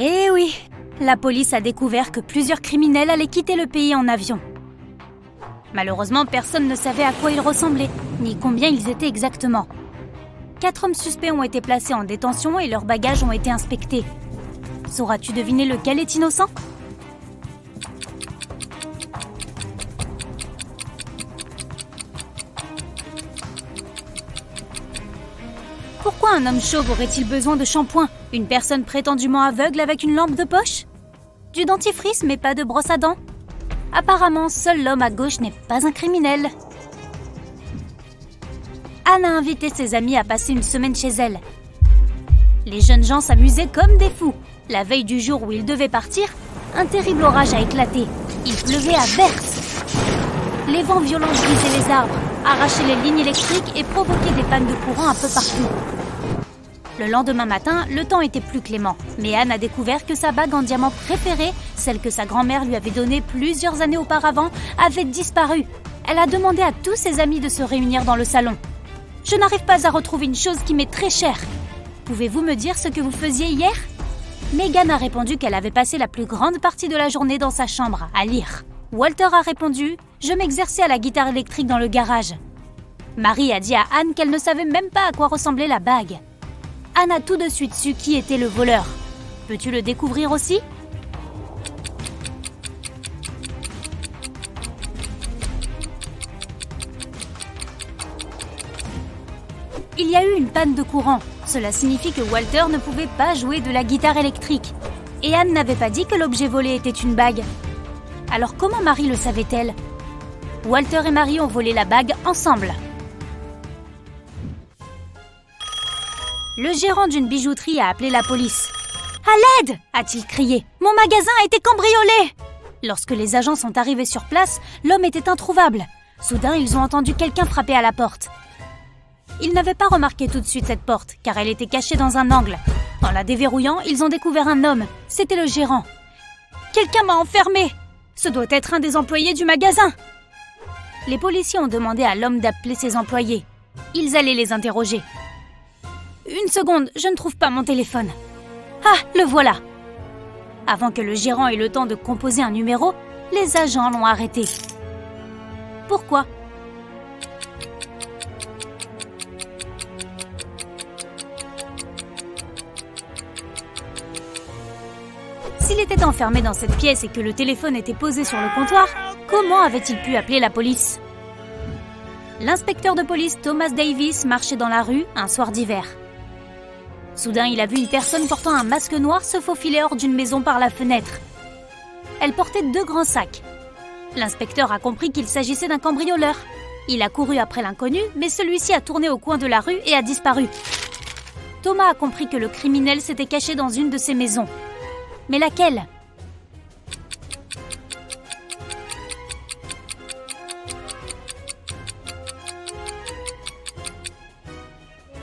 Eh oui, la police a découvert que plusieurs criminels allaient quitter le pays en avion. Malheureusement, personne ne savait à quoi ils ressemblaient, ni combien ils étaient exactement. 4 hommes suspects ont été placés en détention et leurs bagages ont été inspectés. Sauras-tu deviner lequel est innocent ? Pourquoi un homme chauve aurait-il besoin de shampoing ? Une personne prétendument aveugle avec une lampe de poche ? Du dentifrice mais pas de brosse à dents ? Apparemment, seul l'homme à gauche n'est pas un criminel. Anne a invité ses amis à passer une semaine chez elle. Les jeunes gens s'amusaient comme des fous. La veille du jour où ils devaient partir, un terrible orage a éclaté. Il pleuvait à verse. Les vents violents brisaient les arbres, arrachaient les lignes électriques et provoquaient des pannes de courant un peu partout. Le lendemain matin, le temps était plus clément, mais Anne a découvert que sa bague en diamant préférée, celle que sa grand-mère lui avait donnée plusieurs années auparavant, avait disparu. Elle a demandé à tous ses amis de se réunir dans le salon. « Je n'arrive pas à retrouver une chose qui m'est très chère. Pouvez-vous me dire ce que vous faisiez hier ?» Megan a répondu qu'elle avait passé la plus grande partie de la journée dans sa chambre, à lire. Walter a répondu « Je m'exerçais à la guitare électrique dans le garage. » Marie a dit à Anne qu'elle ne savait même pas à quoi ressemblait la bague. Anne a tout de suite su qui était le voleur. Peux-tu le découvrir aussi ? Il y a eu une panne de courant. Cela signifie que Walter ne pouvait pas jouer de la guitare électrique. Et Anne n'avait pas dit que l'objet volé était une bague. Alors comment Marie le savait-elle ? Walter et Marie ont volé la bague ensemble. Le gérant d'une bijouterie a appelé la police. « À l'aide !» a-t-il crié. « Mon magasin a été cambriolé !» Lorsque les agents sont arrivés sur place, l'homme était introuvable. Soudain, ils ont entendu quelqu'un frapper à la porte. Ils n'avaient pas remarqué tout de suite cette porte, car elle était cachée dans un angle. En la déverrouillant, ils ont découvert un homme. C'était le gérant. « Quelqu'un m'a enfermé ! Ce doit être un des employés du magasin !» Les policiers ont demandé à l'homme d'appeler ses employés. Ils allaient les interroger. Une seconde, je ne trouve pas mon téléphone. Ah, le voilà. Avant que le gérant ait le temps de composer un numéro, les agents l'ont arrêté. Pourquoi ? S'il était enfermé dans cette pièce et que le téléphone était posé sur le comptoir, comment avait-il pu appeler la police ? L'inspecteur de police Thomas Davis marchait dans la rue un soir d'hiver. Soudain, il a vu une personne portant un masque noir se faufiler hors d'une maison par la fenêtre. Elle portait 2 grands sacs. L'inspecteur a compris qu'il s'agissait d'un cambrioleur. Il a couru après l'inconnu, mais celui-ci a tourné au coin de la rue et a disparu. Thomas a compris que le criminel s'était caché dans une de ces maisons. Mais laquelle ?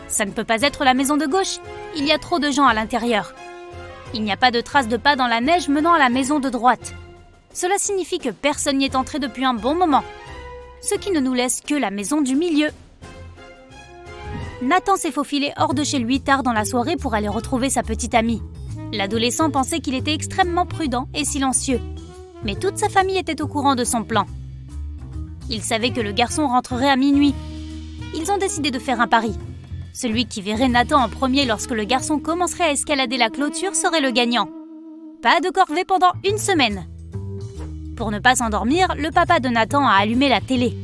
Ça ne peut pas être la maison de gauche. Il y a trop de gens à l'intérieur. Il n'y a pas de traces de pas dans la neige menant à la maison de droite. Cela signifie que personne n'y est entré depuis un bon moment. Ce qui ne nous laisse que la maison du milieu. Nathan s'est faufilé hors de chez lui tard dans la soirée pour aller retrouver sa petite amie. L'adolescent pensait qu'il était extrêmement prudent et silencieux. Mais toute sa famille était au courant de son plan. Ils savaient que le garçon rentrerait à minuit. Ils ont décidé de faire un pari. Celui qui verrait Nathan en premier lorsque le garçon commencerait à escalader la clôture serait le gagnant. Pas de corvée pendant 1 semaine. Pour ne pas s'endormir, le papa de Nathan a allumé la télé.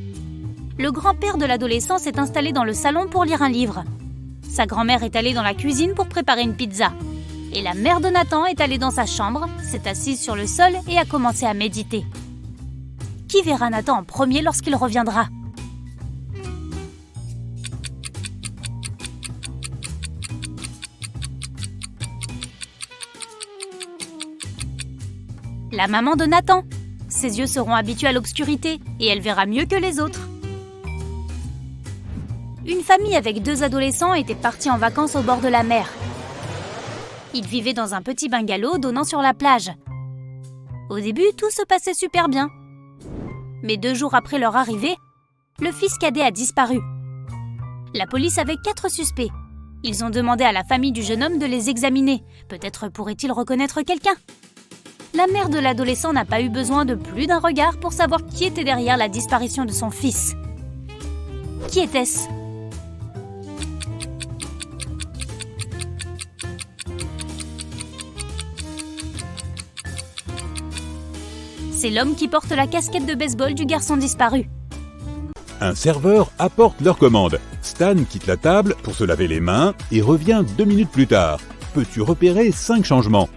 Le grand-père de l'adolescent s'est installé dans le salon pour lire un livre. Sa grand-mère est allée dans la cuisine pour préparer une pizza. Et la mère de Nathan est allée dans sa chambre, s'est assise sur le sol et a commencé à méditer. Qui verra Nathan en premier lorsqu'il reviendra ? La maman de Nathan. Ses yeux seront habitués à l'obscurité et elle verra mieux que les autres. Une famille avec 2 adolescents était partie en vacances au bord de la mer. Ils vivaient dans un petit bungalow donnant sur la plage. Au début, tout se passait super bien. Mais 2 jours après leur arrivée, le fils cadet a disparu. La police avait 4 suspects. Ils ont demandé à la famille du jeune homme de les examiner. Peut-être pourrait-il reconnaître quelqu'un. La mère de l'adolescent n'a pas eu besoin de plus d'un regard pour savoir qui était derrière la disparition de son fils. Qui était-ce ? C'est l'homme qui porte la casquette de baseball du garçon disparu. Un serveur apporte leur commande. Stan quitte la table pour se laver les mains et revient 2 minutes plus tard. Peux-tu repérer 5 changements ?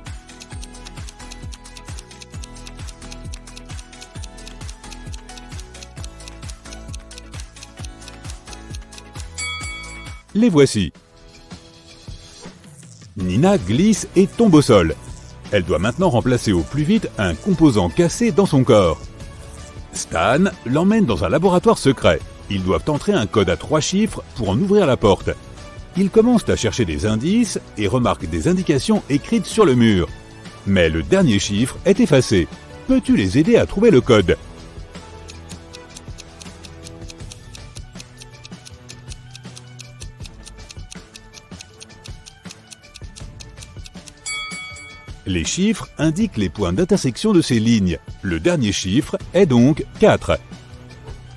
Les voici. Nina glisse et tombe au sol. Elle doit maintenant remplacer au plus vite un composant cassé dans son corps. Stan l'emmène dans un laboratoire secret. Ils doivent entrer un code à 3 chiffres pour en ouvrir la porte. Ils commencent à chercher des indices et remarquent des indications écrites sur le mur. Mais le dernier chiffre est effacé. Peux-tu les aider à trouver le code ? Les chiffres indiquent les points d'intersection de ces lignes. Le dernier chiffre est donc 4.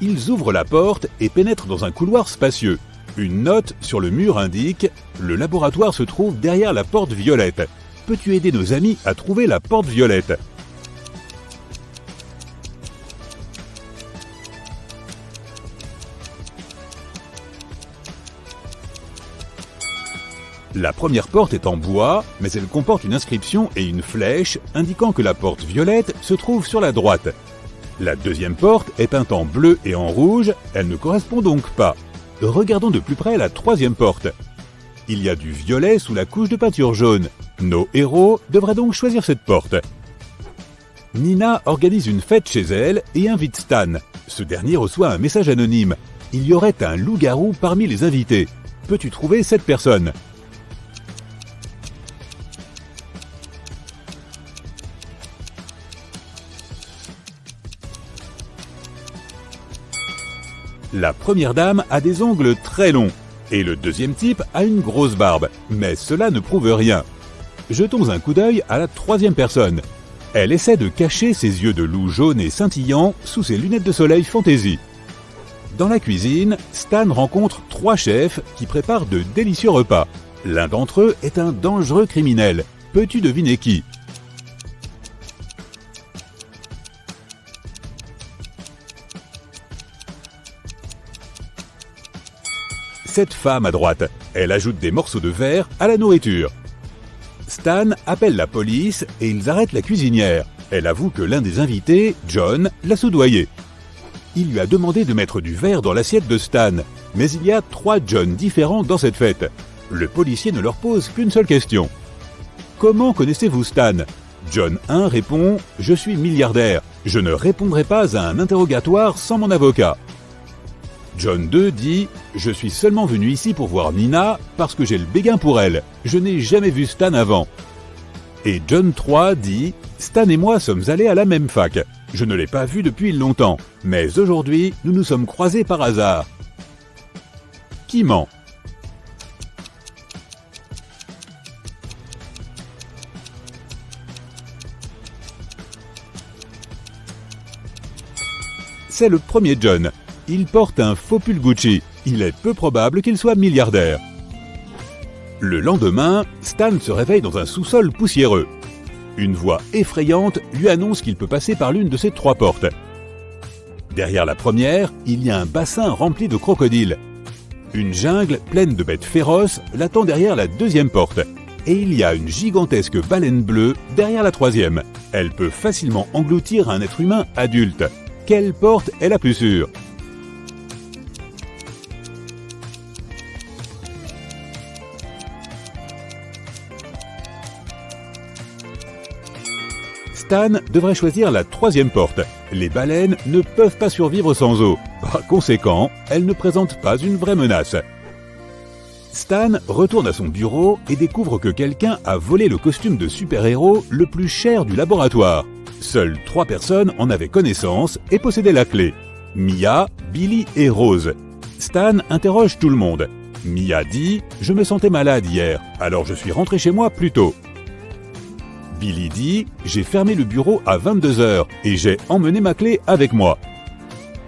Ils ouvrent la porte et pénètrent dans un couloir spacieux. Une note sur le mur indique « Le laboratoire se trouve derrière la porte violette. Peux-tu aider nos amis à trouver la porte violette ?» La première porte est en bois, mais elle comporte une inscription et une flèche indiquant que la porte violette se trouve sur la droite. La deuxième porte est peinte en bleu et en rouge, elle ne correspond donc pas. Regardons de plus près la troisième porte. Il y a du violet sous la couche de peinture jaune. Nos héros devraient donc choisir cette porte. Nina organise une fête chez elle et invite Stan. Ce dernier reçoit un message anonyme. Il y aurait un loup-garou parmi les invités. Peux-tu trouver cette personne ? La première dame a des ongles très longs et le deuxième type a une grosse barbe, mais cela ne prouve rien. Jetons un coup d'œil à la troisième personne. Elle essaie de cacher ses yeux de loup jaune et scintillant sous ses lunettes de soleil fantaisie. Dans la cuisine, Stan rencontre 3 chefs qui préparent de délicieux repas. L'un d'entre eux est un dangereux criminel. Peux-tu deviner qui ? Cette femme à droite, elle ajoute des morceaux de verre à la nourriture. Stan appelle la police et ils arrêtent la cuisinière. Elle avoue que l'un des invités, John, l'a soudoyé. Il lui a demandé de mettre du verre dans l'assiette de Stan, mais il y a 3 John différents dans cette fête. Le policier ne leur pose qu'une seule question. Comment connaissez-vous Stan ? John 1 répond « Je suis milliardaire. Je ne répondrai pas à un interrogatoire sans mon avocat. » John 2 dit « Je suis seulement venu ici pour voir Nina parce que j'ai le béguin pour elle. Je n'ai jamais vu Stan avant. » Et John 3 dit « Stan et moi sommes allés à la même fac. Je ne l'ai pas vu depuis longtemps, mais aujourd'hui, nous nous sommes croisés par hasard. » Qui ment ? C'est le premier John. Il porte un faux pull Gucci. Il est peu probable qu'il soit milliardaire. Le lendemain, Stan se réveille dans un sous-sol poussiéreux. Une voix effrayante lui annonce qu'il peut passer par l'une de ces 3 portes. Derrière la première, il y a un bassin rempli de crocodiles. Une jungle pleine de bêtes féroces l'attend derrière la deuxième porte. Et il y a une gigantesque baleine bleue derrière la troisième. Elle peut facilement engloutir un être humain adulte. Quelle porte est la plus sûre ? Stan devrait choisir la troisième porte. Les baleines ne peuvent pas survivre sans eau. Par conséquent, elles ne présentent pas une vraie menace. Stan retourne à son bureau et découvre que quelqu'un a volé le costume de super-héros le plus cher du laboratoire. Seules 3 personnes en avaient connaissance et possédaient la clé. Mia, Billy et Rose. Stan interroge tout le monde. Mia dit « Je me sentais malade hier, alors je suis rentré chez moi plus tôt. » Billy dit « J'ai fermé le bureau à 22h et j'ai emmené ma clé avec moi. »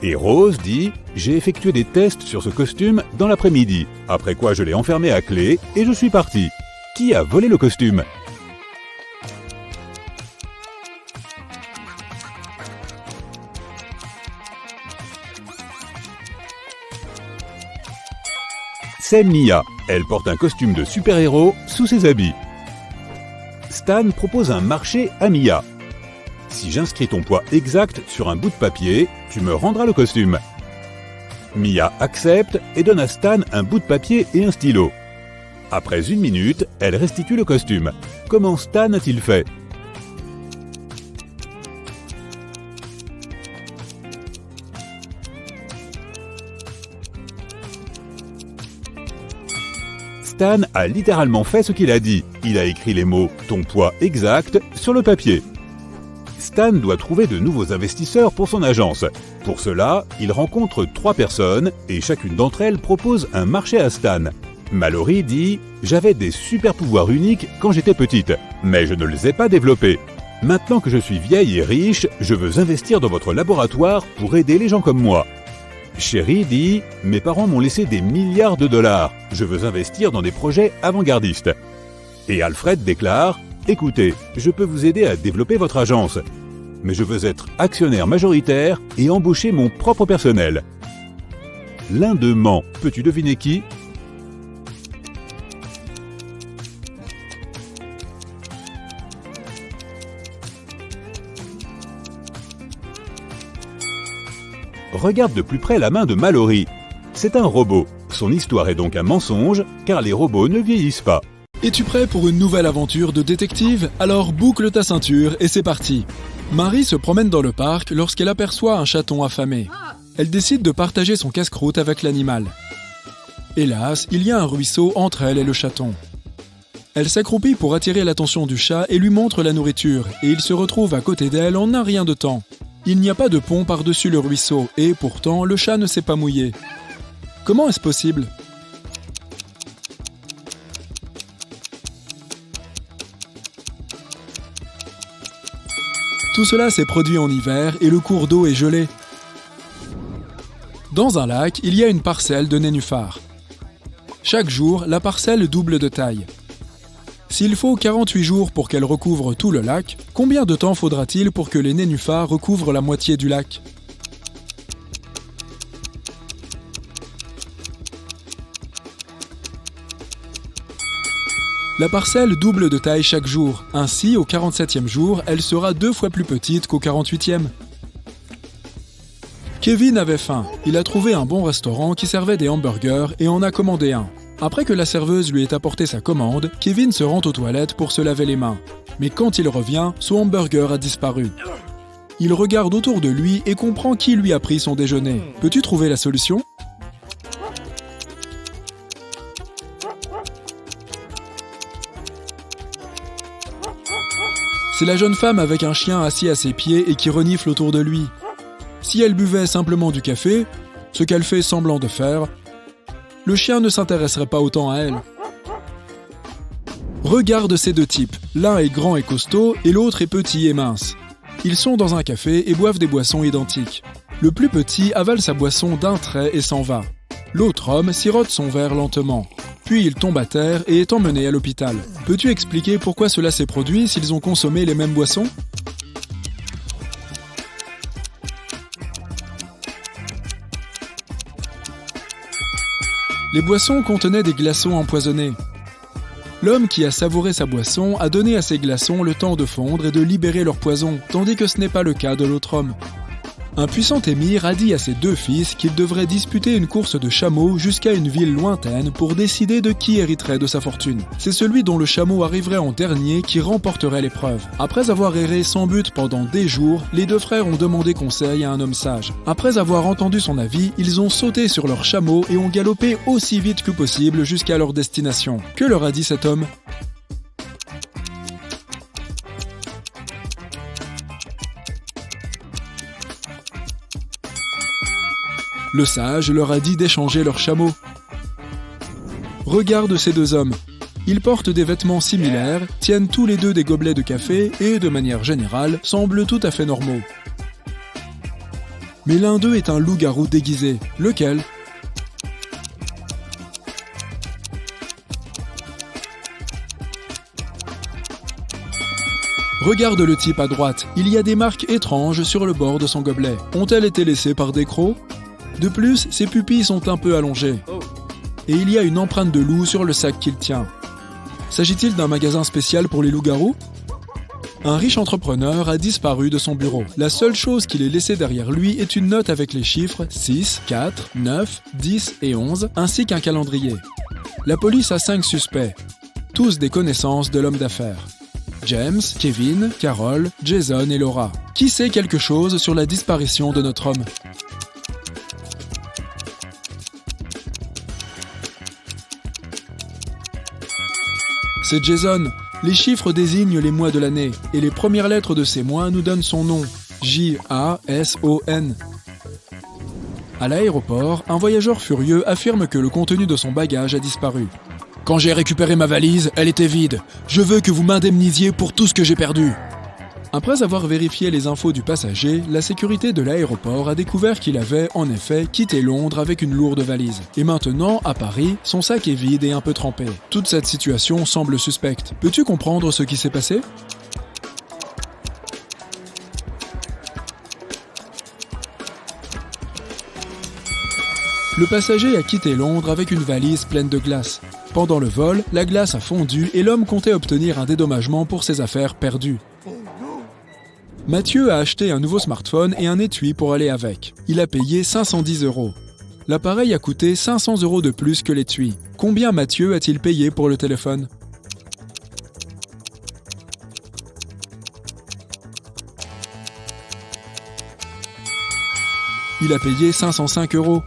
Et Rose dit « J'ai effectué des tests sur ce costume dans l'après-midi, après quoi je l'ai enfermé à clé et je suis parti. Qui a volé le costume ?» C'est Mia. Elle porte un costume de super-héros sous ses habits. Stan propose un marché à Mia. Si j'inscris ton poids exact sur un bout de papier, tu me rendras le costume. Mia accepte et donne à Stan un bout de papier et un stylo. Après 1 minute, elle restitue le costume. Comment Stan a-t-il fait ? Stan a littéralement fait ce qu'il a dit. Il a écrit les mots « ton poids exact » sur le papier. Stan doit trouver de nouveaux investisseurs pour son agence. Pour cela, il rencontre 3 personnes et chacune d'entre elles propose un marché à Stan. Mallory dit « J'avais des super pouvoirs uniques quand j'étais petite, mais je ne les ai pas développés. Maintenant que je suis vieille et riche, je veux investir dans votre laboratoire pour aider les gens comme moi. » Sherry dit « Mes parents m'ont laissé des milliards de dollars. Je veux investir dans des projets avant-gardistes. » Et Alfred déclare « Écoutez, je peux vous aider à développer votre agence. Mais je veux être actionnaire majoritaire et embaucher mon propre personnel. » L'un d'eux ment. Peux-tu deviner qui ? Regarde de plus près la main de Mallory. C'est un robot. Son histoire est donc un mensonge, car les robots ne vieillissent pas. Es-tu prêt pour une nouvelle aventure de détective ? Alors boucle ta ceinture et c'est parti. Marie se promène dans le parc lorsqu'elle aperçoit un chaton affamé. Elle décide de partager son casse-croûte avec l'animal. Hélas, il y a un ruisseau entre elle et le chaton. Elle s'accroupit pour attirer l'attention du chat et lui montre la nourriture, et il se retrouve à côté d'elle en un rien de temps. Il n'y a pas de pont par-dessus le ruisseau, et pourtant le chat ne s'est pas mouillé. Comment est-ce possible ? Tout cela s'est produit en hiver et le cours d'eau est gelé. Dans un lac, il y a une parcelle de nénuphars. Chaque jour, la parcelle double de taille. S'il faut 48 jours pour qu'elle recouvre tout le lac, combien de temps faudra-t-il pour que les nénuphars recouvrent la moitié du lac ? La parcelle double de taille chaque jour. Ainsi, au 47e jour, elle sera 2 fois plus petite qu'au 48e. Kevin avait faim. Il a trouvé un bon restaurant qui servait des hamburgers et en a commandé un. Après que la serveuse lui ait apporté sa commande, Kevin se rend aux toilettes pour se laver les mains. Mais quand il revient, son hamburger a disparu. Il regarde autour de lui et comprend qui lui a pris son déjeuner. Peux-tu trouver la solution ? C'est la jeune femme avec un chien assis à ses pieds et qui renifle autour de lui. Si elle buvait simplement du café, ce qu'elle fait semblant de faire, le chien ne s'intéresserait pas autant à elle. Regarde ces 2 types. L'un est grand et costaud et l'autre est petit et mince. Ils sont dans un café et boivent des boissons identiques. Le plus petit avale sa boisson d'un trait et s'en va. L'autre homme sirote son verre lentement. Puis il tombe à terre et est emmené à l'hôpital. Peux-tu expliquer pourquoi cela s'est produit s'ils ont consommé les mêmes boissons ? Les boissons contenaient des glaçons empoisonnés. L'homme qui a savouré sa boisson a donné à ces glaçons le temps de fondre et de libérer leur poison, tandis que ce n'est pas le cas de l'autre homme. Un puissant émir a dit à ses 2 fils qu'ils devraient disputer une course de chameaux jusqu'à une ville lointaine pour décider de qui hériterait de sa fortune. C'est celui dont le chameau arriverait en dernier qui remporterait l'épreuve. Après avoir erré sans but pendant des jours, les 2 frères ont demandé conseil à un homme sage. Après avoir entendu son avis, ils ont sauté sur leur chameau et ont galopé aussi vite que possible jusqu'à leur destination. Que leur a dit cet homme ? Le sage leur a dit d'échanger leurs chameaux. Regarde ces deux hommes. Ils portent des vêtements similaires, tiennent tous les deux des gobelets de café et, de manière générale, semblent tout à fait normaux. Mais l'un d'eux est un loup-garou déguisé. Lequel ? Regarde le type à droite, il y a des marques étranges sur le bord de son gobelet. Ont-elles été laissées par des crocs ? De plus, ses pupilles sont un peu allongées. Et il y a une empreinte de loup sur le sac qu'il tient. S'agit-il d'un magasin spécial pour les loups-garous ? Un riche entrepreneur a disparu de son bureau. La seule chose qu'il ait laissée derrière lui est une note avec les chiffres 6, 4, 9, 10 et 11, ainsi qu'un calendrier. La police a 5 suspects, tous des connaissances de l'homme d'affaires. James, Kevin, Carol, Jason et Laura. Qui sait quelque chose sur la disparition de notre homme ? C'est Jason. Les chiffres désignent les mois de l'année, et les premières lettres de ces mois nous donnent son nom, J-A-S-O-N. À l'aéroport, un voyageur furieux affirme que le contenu de son bagage a disparu. « Quand j'ai récupéré ma valise, elle était vide. Je veux que vous m'indemnisiez pour tout ce que j'ai perdu. » Après avoir vérifié les infos du passager, la sécurité de l'aéroport a découvert qu'il avait, en effet, quitté Londres avec une lourde valise. Et maintenant, à Paris, son sac est vide et un peu trempé. Toute cette situation semble suspecte. Peux-tu comprendre ce qui s'est passé ? Le passager a quitté Londres avec une valise pleine de glace. Pendant le vol, la glace a fondu et l'homme comptait obtenir un dédommagement pour ses affaires perdues. Mathieu a acheté un nouveau smartphone et un étui pour aller avec. Il a payé 510 €. L'appareil a coûté 500 € de plus que l'étui. Combien Mathieu a-t-il payé pour le téléphone ? Il a payé 505 €.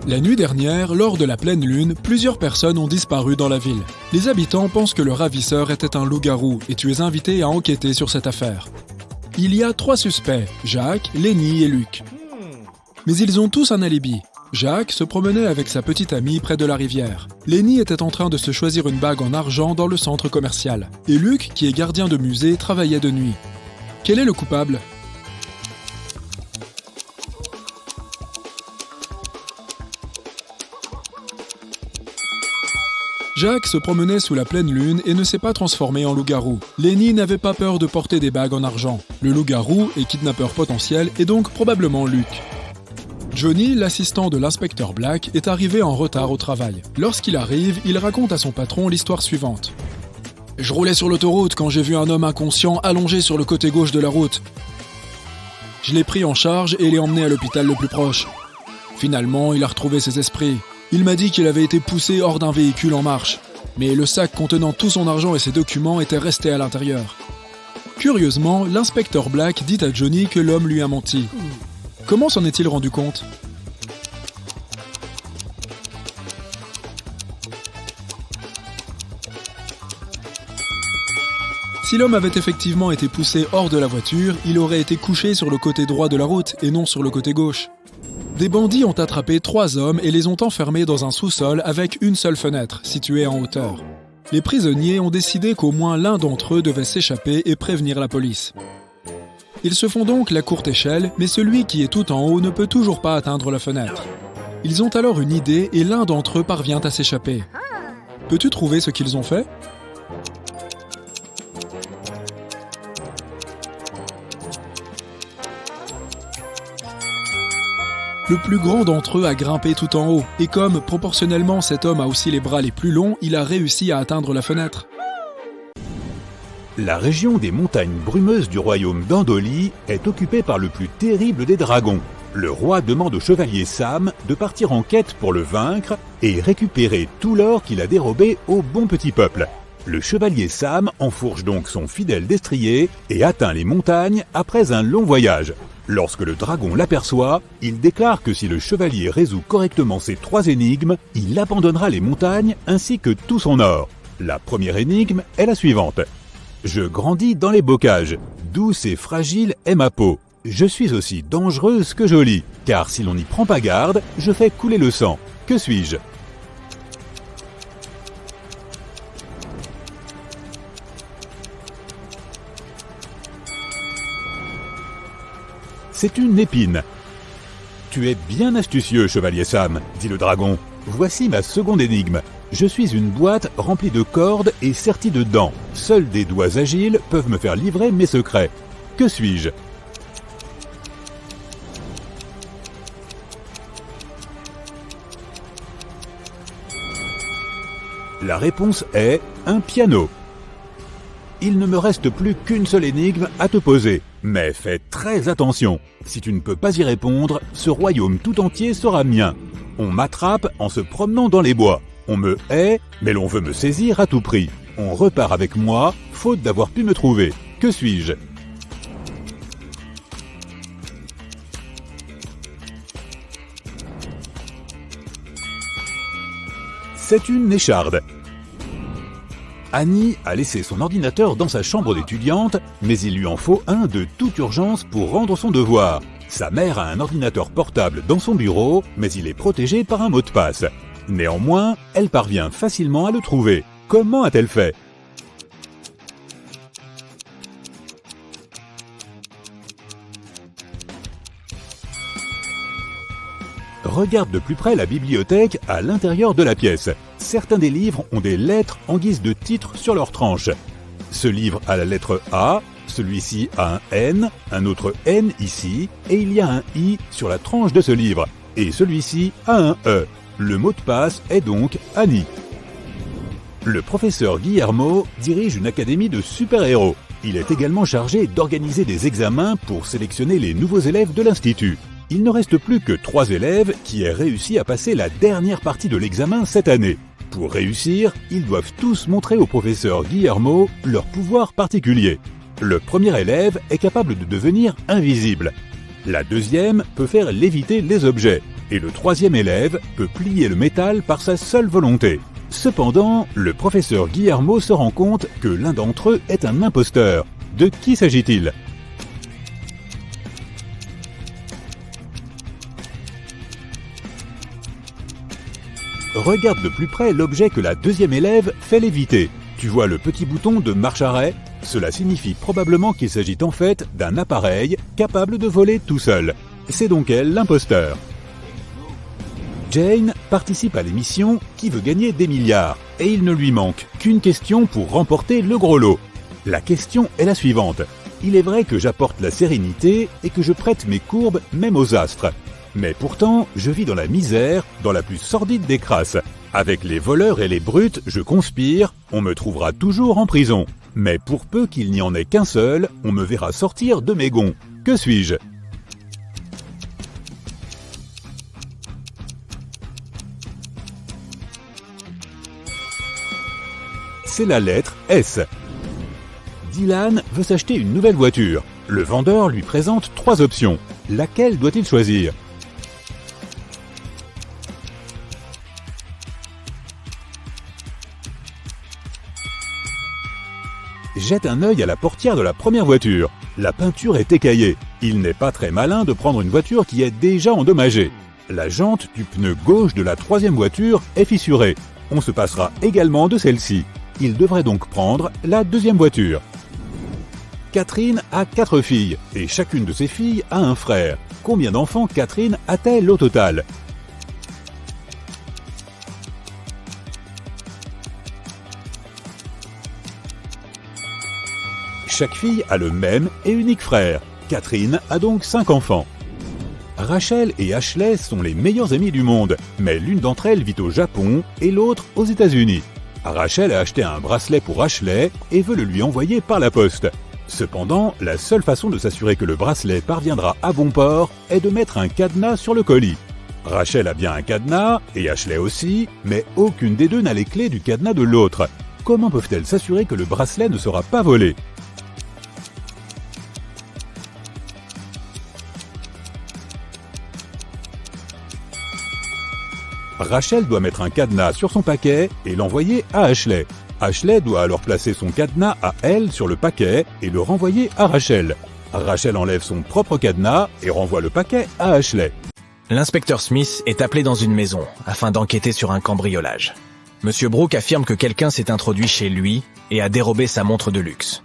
La nuit dernière, lors de la pleine lune, plusieurs personnes ont disparu dans la ville. Les habitants pensent que le ravisseur était un loup-garou et tu es invité à enquêter sur cette affaire. Il y a 3 suspects, Jacques, Lenny et Luc. Mais ils ont tous un alibi. Jacques se promenait avec sa petite amie près de la rivière. Lenny était en train de se choisir une bague en argent dans le centre commercial. Et Luc, qui est gardien de musée, travaillait de nuit. Quel est le coupable ? Jacques se promenait sous la pleine lune et ne s'est pas transformé en loup-garou. Lenny n'avait pas peur de porter des bagues en argent. Le loup-garou et kidnappeur potentiel est donc probablement Luc. Johnny, l'assistant de l'inspecteur Black, est arrivé en retard au travail. Lorsqu'il arrive, il raconte à son patron l'histoire suivante. « Je roulais sur l'autoroute quand j'ai vu un homme inconscient allongé sur le côté gauche de la route. Je l'ai pris en charge et l'ai emmené à l'hôpital le plus proche. Finalement, il a retrouvé ses esprits. Il m'a dit qu'il avait été poussé hors d'un véhicule en marche, mais le sac contenant tout son argent et ses documents était resté à l'intérieur. » Curieusement, l'inspecteur Black dit à Johnny que l'homme lui a menti. Comment s'en est-il rendu compte ? Si l'homme avait effectivement été poussé hors de la voiture, il aurait été couché sur le côté droit de la route et non sur le côté gauche. Des bandits ont attrapé 3 hommes et les ont enfermés dans un sous-sol avec une seule fenêtre, située en hauteur. Les prisonniers ont décidé qu'au moins l'un d'entre eux devait s'échapper et prévenir la police. Ils se font donc la courte échelle, mais celui qui est tout en haut ne peut toujours pas atteindre la fenêtre. Ils ont alors une idée et l'un d'entre eux parvient à s'échapper. Peux-tu trouver ce qu'ils ont fait ? Le plus grand d'entre eux a grimpé tout en haut, et comme proportionnellement cet homme a aussi les bras les plus longs, il a réussi à atteindre la fenêtre. La région des montagnes brumeuses du royaume d'Andoli est occupée par le plus terrible des dragons. Le roi demande au chevalier Sam de partir en quête pour le vaincre et récupérer tout l'or qu'il a dérobé au bon petit peuple. Le chevalier Sam enfourche donc son fidèle destrier et atteint les montagnes après un long voyage. Lorsque le dragon l'aperçoit, il déclare que si le chevalier résout correctement ces 3 énigmes, il abandonnera les montagnes ainsi que tout son or. La première énigme est la suivante. Je grandis dans les bocages, douce et fragile est ma peau. Je suis aussi dangereuse que jolie, car si l'on n'y prend pas garde, je fais couler le sang. Que suis-je ? C'est une épine. Tu es bien astucieux, chevalier Sam, dit le dragon. Voici ma seconde énigme. Je suis une boîte remplie de cordes et sertie de dents. Seuls des doigts agiles peuvent me faire livrer mes secrets. Que suis-je ? La réponse est un piano. Il ne me reste plus qu'une seule énigme à te poser. Mais fais très attention. Si tu ne peux pas y répondre, ce royaume tout entier sera mien. On m'attrape en se promenant dans les bois. On me hait, mais l'on veut me saisir à tout prix. On repart avec moi, faute d'avoir pu me trouver. Que suis-je ? C'est une écharde. Annie a laissé son ordinateur dans sa chambre d'étudiante, mais il lui en faut un de toute urgence pour rendre son devoir. Sa mère a un ordinateur portable dans son bureau, mais il est protégé par un mot de passe. Néanmoins, elle parvient facilement à le trouver. Comment a-t-elle fait ? Regarde de plus près la bibliothèque à l'intérieur de la pièce. Certains des livres ont des lettres en guise de titre sur leur tranche. Ce livre a la lettre A, celui-ci a un N, un autre N ici, et il y a un I sur la tranche de ce livre. Et celui-ci a un E. Le mot de passe est donc Annie. Le professeur Guillermo dirige une académie de super-héros. Il est également chargé d'organiser des examens pour sélectionner les nouveaux élèves de l'institut. Il ne reste plus que 3 élèves qui aient réussi à passer la dernière partie de l'examen cette année. Pour réussir, ils doivent tous montrer au professeur Guillermo leur pouvoir particulier. Le premier élève est capable de devenir invisible. La deuxième peut faire léviter les objets. Et le troisième élève peut plier le métal par sa seule volonté. Cependant, le professeur Guillermo se rend compte que l'un d'entre eux est un imposteur. De qui s'agit-il ? Regarde de plus près l'objet que la deuxième élève fait léviter. Tu vois le petit bouton de marche-arrêt ? Cela signifie probablement qu'il s'agit en fait d'un appareil capable de voler tout seul. C'est donc elle l'imposteur. Jane participe à l'émission Qui veut gagner des milliards et il ne lui manque qu'une question pour remporter le gros lot. La question est la suivante. Il est vrai que j'apporte la sérénité et que je prête mes courbes même aux astres. Mais pourtant, je vis dans la misère, dans la plus sordide des crasses. Avec les voleurs et les brutes, je conspire, on me trouvera toujours en prison. Mais pour peu qu'il n'y en ait qu'un seul, on me verra sortir de mes gonds. Que suis-je ? C'est la lettre S. Dylan veut s'acheter une nouvelle voiture. Le vendeur lui présente 3 options. Laquelle doit-il choisir ? Jette un œil à la portière de la première voiture. La peinture est écaillée. Il n'est pas très malin de prendre une voiture qui est déjà endommagée. La jante du pneu gauche de la troisième voiture est fissurée. On se passera également de celle-ci. Il devrait donc prendre la deuxième voiture. Catherine a 4 filles, et chacune de ses filles a un frère. Combien d'enfants Catherine a-t-elle au total ? Chaque fille a le même et unique frère. Catherine a donc 5 enfants. Rachel et Ashley sont les meilleures amies du monde, mais l'une d'entre elles vit au Japon et l'autre aux États-Unis. Rachel a acheté un bracelet pour Ashley et veut le lui envoyer par la poste. Cependant, la seule façon de s'assurer que le bracelet parviendra à bon port est de mettre un cadenas sur le colis. Rachel a bien un cadenas, et Ashley aussi, mais aucune des deux n'a les clés du cadenas de l'autre. Comment peuvent-elles s'assurer que le bracelet ne sera pas volé ? Rachel doit mettre un cadenas sur son paquet et l'envoyer à Ashley. Ashley doit alors placer son cadenas à elle sur le paquet et le renvoyer à Rachel. Rachel enlève son propre cadenas et renvoie le paquet à Ashley. L'inspecteur Smith est appelé dans une maison afin d'enquêter sur un cambriolage. Monsieur Brooke affirme que quelqu'un s'est introduit chez lui et a dérobé sa montre de luxe.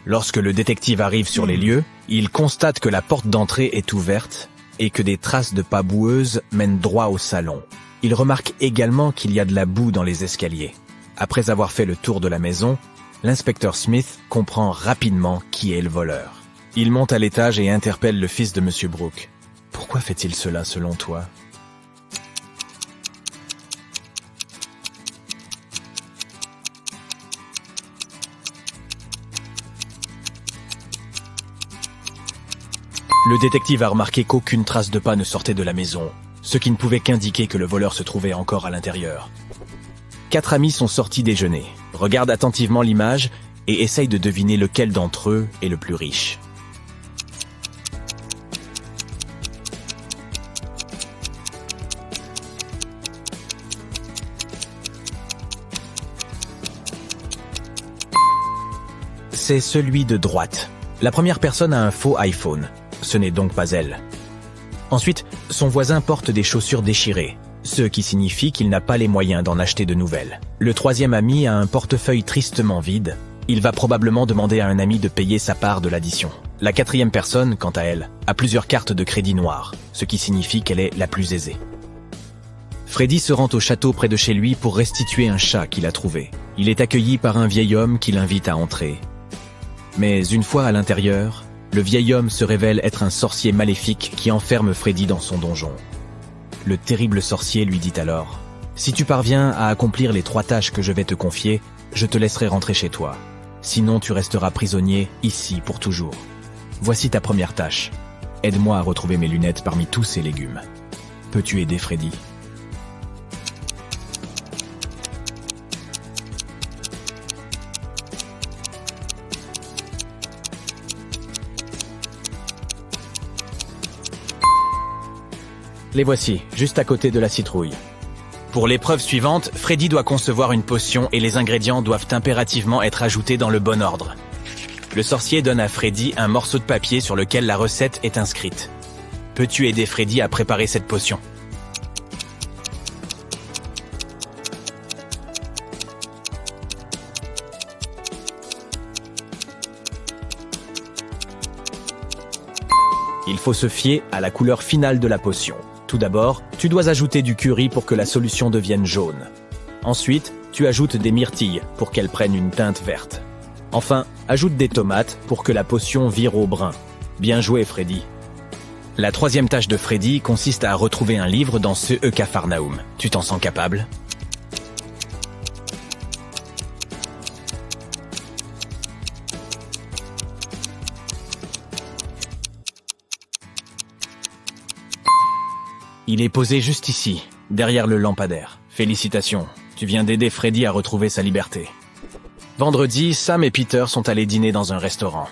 Lorsque le détective arrive sur les lieux, il constate que la porte d'entrée est ouverte et que des traces de pas boueuses mènent droit au salon. Il remarque également qu'il y a de la boue dans les escaliers. Après avoir fait le tour de la maison, l'inspecteur Smith comprend rapidement qui est le voleur. Il monte à l'étage et interpelle le fils de M. Brooke. « Pourquoi fait-il cela selon toi ?» Le détective a remarqué qu'aucune trace de pas ne sortait de la maison, ce qui ne pouvait qu'indiquer que le voleur se trouvait encore à l'intérieur. 4 amis sont sortis déjeuner, regardent attentivement l'image et essayent de deviner lequel d'entre eux est le plus riche. C'est celui de droite. La première personne a un faux iPhone. Ce n'est donc pas elle. Ensuite, son voisin porte des chaussures déchirées, ce qui signifie qu'il n'a pas les moyens d'en acheter de nouvelles. Le troisième ami a un portefeuille tristement vide. Il va probablement demander à un ami de payer sa part de l'addition. La quatrième personne, quant à elle, a plusieurs cartes de crédit noires, ce qui signifie qu'elle est la plus aisée. Freddy se rend au château près de chez lui pour restituer un chat qu'il a trouvé. Il est accueilli par un vieil homme qui l'invite à entrer. Mais une fois à l'intérieur, le vieil homme se révèle être un sorcier maléfique qui enferme Freddy dans son donjon. Le terrible sorcier lui dit alors « Si tu parviens à accomplir les 3 tâches que je vais te confier, je te laisserai rentrer chez toi. Sinon tu resteras prisonnier ici pour toujours. Voici ta première tâche. Aide-moi à retrouver mes lunettes parmi tous ces légumes. Peux-tu aider Freddy ?» Les voici, juste à côté de la citrouille. Pour l'épreuve suivante, Freddy doit concevoir une potion et les ingrédients doivent impérativement être ajoutés dans le bon ordre. Le sorcier donne à Freddy un morceau de papier sur lequel la recette est inscrite. Peux-tu aider Freddy à préparer cette potion ? Il faut se fier à la couleur finale de la potion. Tout d'abord, tu dois ajouter du curry pour que la solution devienne jaune. Ensuite, tu ajoutes des myrtilles pour qu'elles prennent une teinte verte. Enfin, ajoute des tomates pour que la potion vire au brun. Bien joué, Freddy. La troisième tâche de Freddy consiste à retrouver un livre dans ce Capharnaüm. Tu t'en sens capable ? Il est posé juste ici, derrière le lampadaire. Félicitations, tu viens d'aider Freddy à retrouver sa liberté. Vendredi, Sam et Peter sont allés dîner dans un restaurant.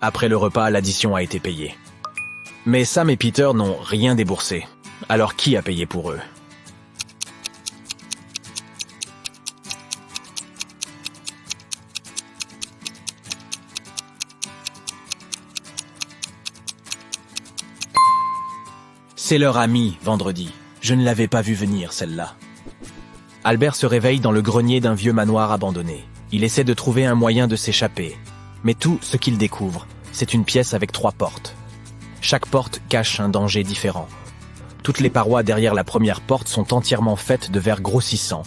Après le repas, l'addition a été payée. Mais Sam et Peter n'ont rien déboursé. Alors qui a payé pour eux ? C'est leur ami, vendredi. Je ne l'avais pas vu venir, celle-là. Albert se réveille dans le grenier d'un vieux manoir abandonné. Il essaie de trouver un moyen de s'échapper. Mais tout ce qu'il découvre, c'est une pièce avec 3 portes. Chaque porte cache un danger différent. Toutes les parois derrière la première porte sont entièrement faites de verre grossissant,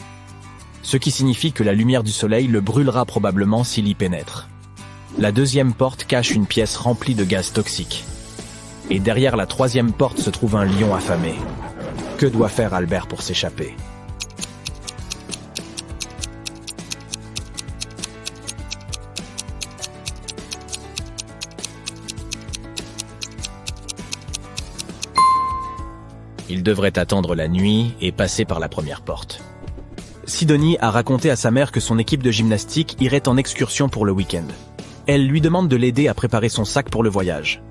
ce qui signifie que la lumière du soleil le brûlera probablement s'il y pénètre. La deuxième porte cache une pièce remplie de gaz toxiques. Et derrière la troisième porte se trouve un lion affamé. Que doit faire Albert pour s'échapper ? Il devrait attendre la nuit et passer par la première porte. Sidonie a raconté à sa mère que son équipe de gymnastique irait en excursion pour le week-end. Elle lui demande de l'aider à préparer son sac pour le voyage.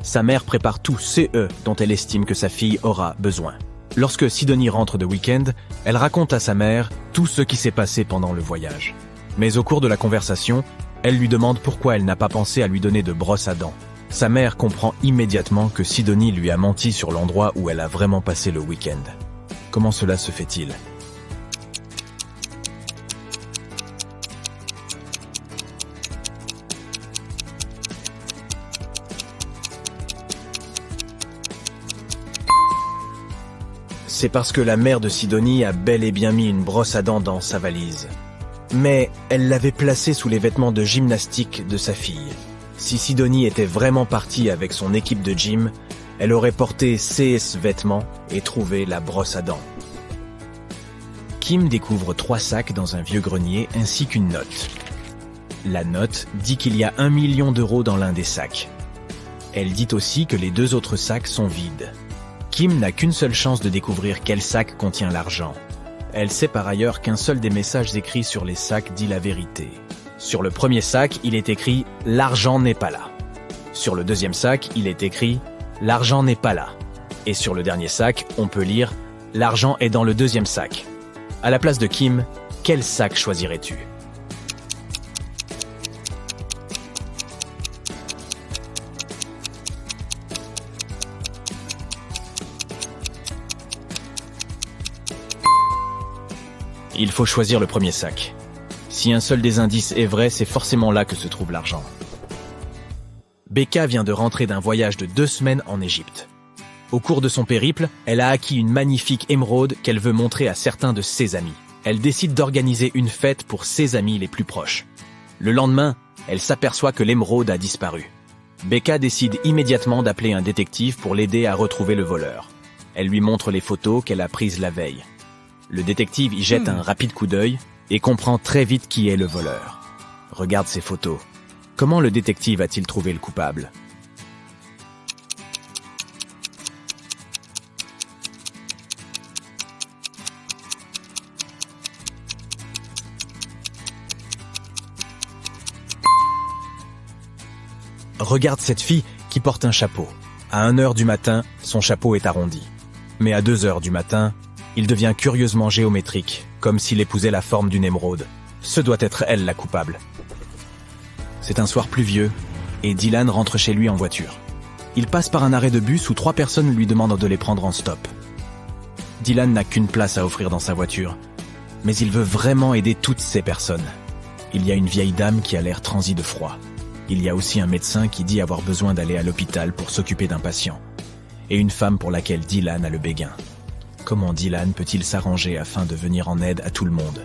Sa mère prépare tout ce dont elle estime que sa fille aura besoin. Lorsque Sidonie rentre de week-end, elle raconte à sa mère tout ce qui s'est passé pendant le voyage. Mais au cours de la conversation, elle lui demande pourquoi elle n'a pas pensé à lui donner de brosse à dents. Sa mère comprend immédiatement que Sidonie lui a menti sur l'endroit où elle a vraiment passé le week-end. Comment cela se fait-il ? C'est parce que la mère de Sidonie a bel et bien mis une brosse à dents dans sa valise. Mais elle l'avait placée sous les vêtements de gymnastique de sa fille. Si Sidonie était vraiment partie avec son équipe de gym, elle aurait porté ces vêtements et trouvé la brosse à dents. Kim découvre 3 sacs dans un vieux grenier ainsi qu'une note. La note dit qu'il y a 1 million d'euros dans l'un des sacs. Elle dit aussi que les 2 autres sacs sont vides. Kim n'a qu'une seule chance de découvrir quel sac contient l'argent. Elle sait par ailleurs qu'un seul des messages écrits sur les sacs dit la vérité. Sur le premier sac, il est écrit « L'argent n'est pas là ». Sur le deuxième sac, il est écrit « L'argent n'est pas là ». Et sur le dernier sac, on peut lire « L'argent est dans le deuxième sac ». À la place de Kim, quel sac choisirais-tu ? Il faut choisir le premier sac. Si un seul des indices est vrai, c'est forcément là que se trouve l'argent. Becca vient de rentrer d'un voyage de 2 semaines en Égypte. Au cours de son périple, elle a acquis une magnifique émeraude qu'elle veut montrer à certains de ses amis. Elle décide d'organiser une fête pour ses amis les plus proches. Le lendemain, elle s'aperçoit que l'émeraude a disparu. Becca décide immédiatement d'appeler un détective pour l'aider à retrouver le voleur. Elle lui montre les photos qu'elle a prises la veille. Le détective y jette un rapide coup d'œil et comprend très vite qui est le voleur. Regarde ces photos. Comment le détective a-t-il trouvé le coupable ? Regarde cette fille qui porte un chapeau. À 1h du matin, son chapeau est arrondi. Mais à 2h du matin, il devient curieusement géométrique, comme s'il épousait la forme d'une émeraude. Ce doit être elle la coupable. C'est un soir pluvieux, et Dylan rentre chez lui en voiture. Il passe par un arrêt de bus où 3 personnes lui demandent de les prendre en stop. Dylan n'a qu'une place à offrir dans sa voiture, mais il veut vraiment aider toutes ces personnes. Il y a une vieille dame qui a l'air transie de froid. Il y a aussi un médecin qui dit avoir besoin d'aller à l'hôpital pour s'occuper d'un patient. Et une femme pour laquelle Dylan a le béguin. Comment Dylan peut-il s'arranger afin de venir en aide à tout le monde ?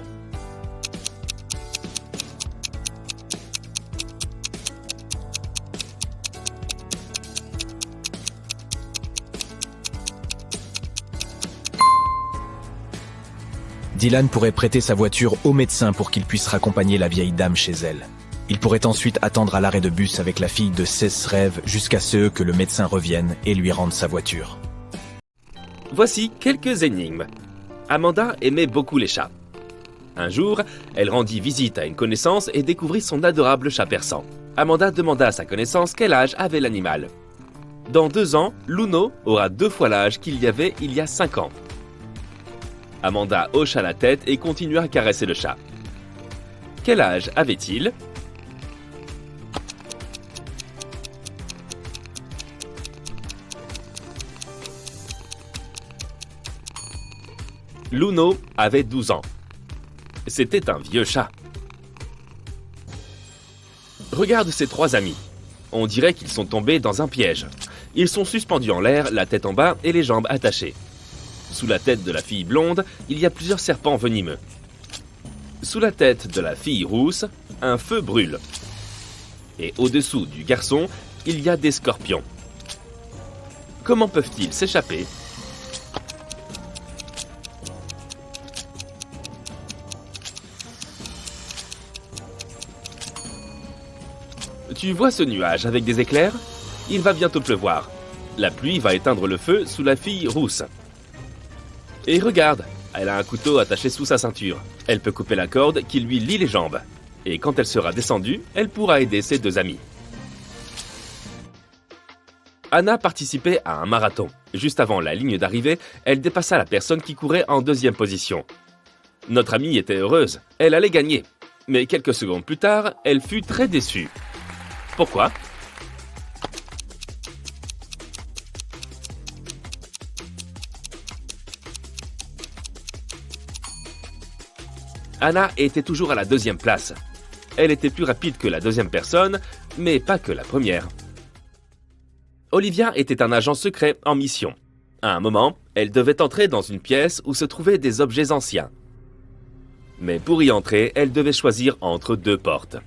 Dylan pourrait prêter sa voiture au médecin pour qu'il puisse raccompagner la vieille dame chez elle. Il pourrait ensuite attendre à l'arrêt de bus avec la fille de ses rêves jusqu'à ce que le médecin revienne et lui rende sa voiture. Voici quelques énigmes. Amanda aimait beaucoup les chats. Un jour, elle rendit visite à une connaissance et découvrit son adorable chat persan. Amanda demanda à sa connaissance quel âge avait l'animal. Dans 2 ans, Luno aura 2 fois l'âge qu'il y avait il y a 5 ans. Amanda hocha la tête et continua à caresser le chat. Quel âge avait-il ? Luno avait 12 ans. C'était un vieux chat. Regarde ces 3 amis. On dirait qu'ils sont tombés dans un piège. Ils sont suspendus en l'air, la tête en bas et les jambes attachées. Sous la tête de la fille blonde, il y a plusieurs serpents venimeux. Sous la tête de la fille rousse, un feu brûle. Et au-dessous du garçon, il y a des scorpions. Comment peuvent-ils s'échapper ? Tu vois ce nuage avec des éclairs ? Il va bientôt pleuvoir. La pluie va éteindre le feu sous la fille rousse. Et regarde, elle a un couteau attaché sous sa ceinture. Elle peut couper la corde qui lui lie les jambes. Et quand elle sera descendue, elle pourra aider ses 2 amis. Anna participait à un marathon. Juste avant la ligne d'arrivée, elle dépassa la personne qui courait en 2e position. Notre amie était heureuse, elle allait gagner. Mais quelques secondes plus tard, elle fut très déçue. Pourquoi ? Anna était toujours à la 2e place. Elle était plus rapide que la 2e personne, mais pas que la première. Olivia était un agent secret en mission. À un moment, Elle devait entrer dans une pièce où se trouvaient des objets anciens. Mais pour y entrer, elle devait choisir entre 2 portes.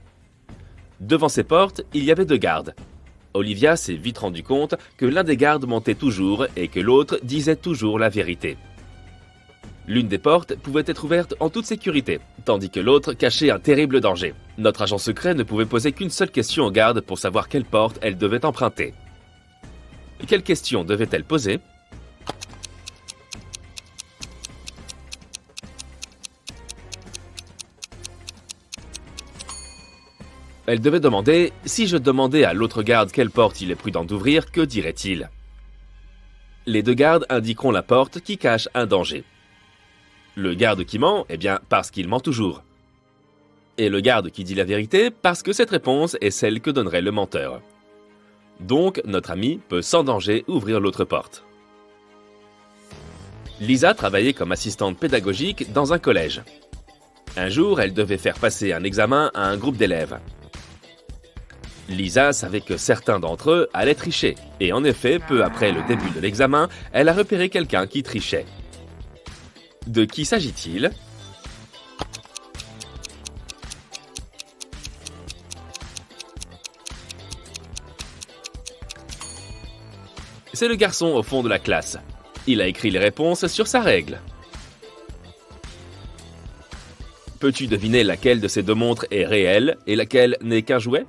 Devant ces portes, il y avait 2 gardes. Olivia s'est vite rendu compte que l'un des gardes mentait toujours et que l'autre disait toujours la vérité. L'une des portes pouvait être ouverte en toute sécurité, tandis que l'autre cachait un terrible danger. Notre agent secret ne pouvait poser qu'une seule question aux gardes pour savoir quelle porte elle devait emprunter. Quelle question devait-elle poser ? Elle devait demander « Si je demandais à l'autre garde quelle porte il est prudent d'ouvrir, que dirait-il » Les 2 gardes indiqueront la porte qui cache un danger. Le garde qui ment, eh bien, parce qu'il ment toujours. Et le garde qui dit la vérité, parce que cette réponse est celle que donnerait le menteur. Donc, notre ami peut sans danger ouvrir l'autre porte. Lisa travaillait comme assistante pédagogique dans un collège. Un jour, elle devait faire passer un examen à un groupe d'élèves. Lisa savait que certains d'entre eux allaient tricher, et en effet, peu après le début de l'examen, elle a repéré quelqu'un qui trichait. De qui s'agit-il ? C'est le garçon au fond de la classe. Il a écrit les réponses sur sa règle. Peux-tu deviner laquelle de ces 2 montres est réelle et laquelle n'est qu'un jouet ?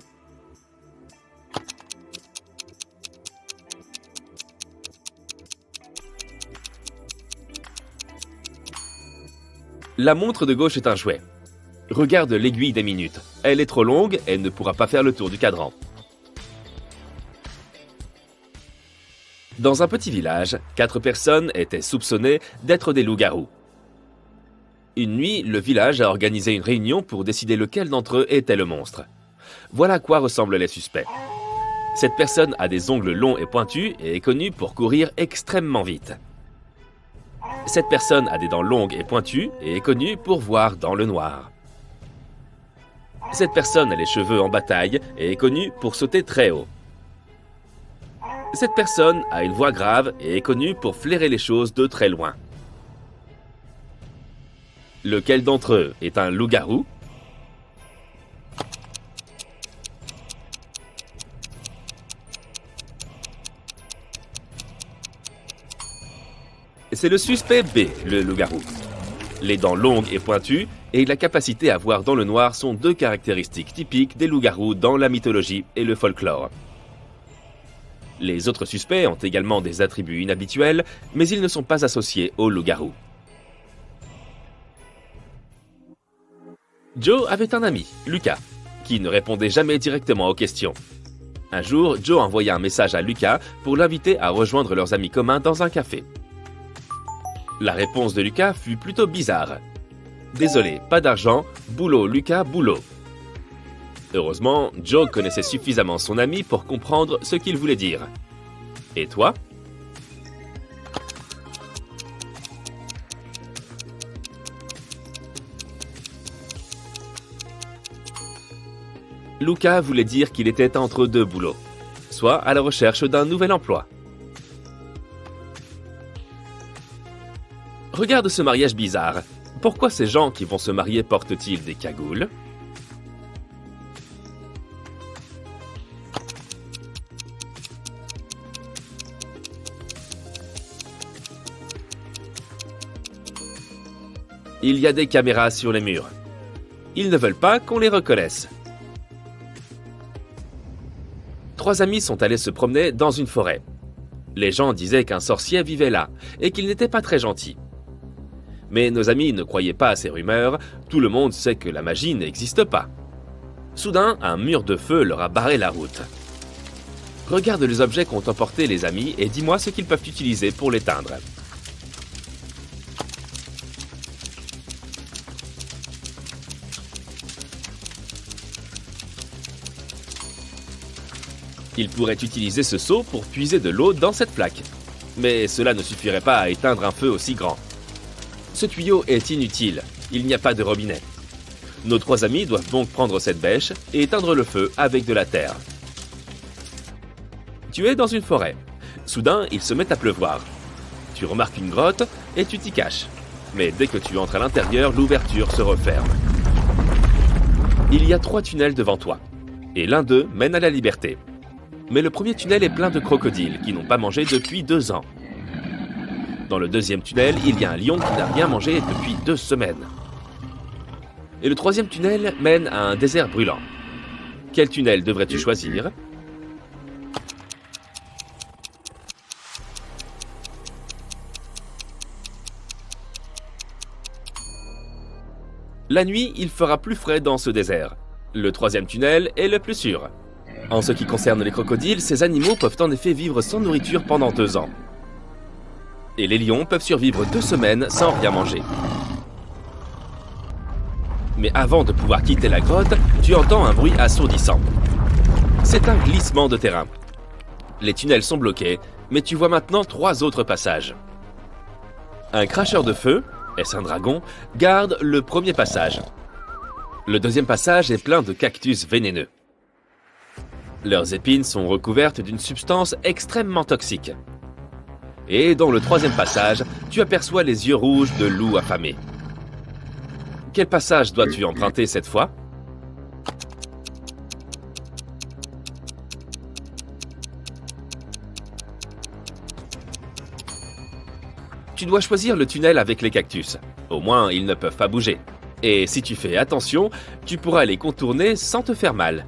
La montre de gauche est un jouet. Regarde l'aiguille des minutes. Elle est trop longue, elle ne pourra pas faire le tour du cadran. Dans un petit village, 4 personnes étaient soupçonnées d'être des loups-garous. Une nuit, le village a organisé une réunion pour décider lequel d'entre eux était le monstre. Voilà à quoi ressemblent les suspects. Cette personne a des ongles longs et pointus et est connue pour courir extrêmement vite. Cette personne a des dents longues et pointues et est connue pour voir dans le noir. Cette personne a les cheveux en bataille et est connue pour sauter très haut. Cette personne a une voix grave et est connue pour flairer les choses de très loin. Lequel d'entre eux est un loup-garou ? C'est le suspect B, le loup-garou. Les dents longues et pointues et la capacité à voir dans le noir sont 2 caractéristiques typiques des loups-garous dans la mythologie et le folklore. Les autres suspects ont également des attributs inhabituels, mais ils ne sont pas associés au loup-garou. Joe avait un ami, Lucas, qui ne répondait jamais directement aux questions. Un jour, Joe envoya un message à Lucas pour l'inviter à rejoindre leurs amis communs dans un café. La réponse de Lucas fut plutôt bizarre. « Désolé, pas d'argent, boulot Lucas, boulot. » Heureusement, Joe connaissait suffisamment son ami pour comprendre ce qu'il voulait dire. Et toi ? Lucas voulait dire qu'il était entre 2 boulots, soit à la recherche d'un nouvel emploi. Regarde ce mariage bizarre. Pourquoi ces gens qui vont se marier portent-ils des cagoules ? Il y a des caméras sur les murs. Ils ne veulent pas qu'on les reconnaisse. 3 amis sont allés se promener dans une forêt. Les gens disaient qu'un sorcier vivait là et qu'il n'était pas très gentil. Mais nos amis ne croyaient pas à ces rumeurs, tout le monde sait que la magie n'existe pas. Soudain, un mur de feu leur a barré la route. Regarde les objets qu'ont emportés les amis et dis-moi ce qu'ils peuvent utiliser pour l'éteindre. Ils pourraient utiliser ce seau pour puiser de l'eau dans cette flaque. Mais cela ne suffirait pas à éteindre un feu aussi grand. Ce tuyau est inutile, il n'y a pas de robinet. Nos 3 amis doivent donc prendre cette bêche et éteindre le feu avec de la terre. Tu es dans une forêt. Soudain, il se met à pleuvoir. Tu remarques une grotte et tu t'y caches. Mais dès que tu entres à l'intérieur, l'ouverture se referme. Il y a 3 tunnels devant toi, et l'un d'eux mène à la liberté. Mais le premier tunnel est plein de crocodiles qui n'ont pas mangé depuis 2 ans. Dans le deuxième tunnel, il y a un lion qui n'a rien mangé depuis 2 semaines. Et le troisième tunnel mène à un désert brûlant. Quel tunnel devrais-tu choisir ? La nuit, il fera plus frais dans ce désert. Le troisième tunnel est le plus sûr. En ce qui concerne les crocodiles, ces animaux peuvent en effet vivre sans nourriture pendant 2 ans. Et les lions peuvent survivre 2 semaines sans rien manger. Mais avant de pouvoir quitter la grotte, tu entends un bruit assourdissant. C'est un glissement de terrain. Les tunnels sont bloqués, mais tu vois maintenant 3 autres passages. Un cracheur de feu, est-ce un dragon, garde le premier passage. Le deuxième passage est plein de cactus vénéneux. Leurs épines sont recouvertes d'une substance extrêmement toxique. Et dans le troisième passage, tu aperçois les yeux rouges de loups affamés. Quel passage dois-tu emprunter cette fois ? Tu dois choisir le tunnel avec les cactus. Au moins, ils ne peuvent pas bouger. Et si tu fais attention, tu pourras les contourner sans te faire mal.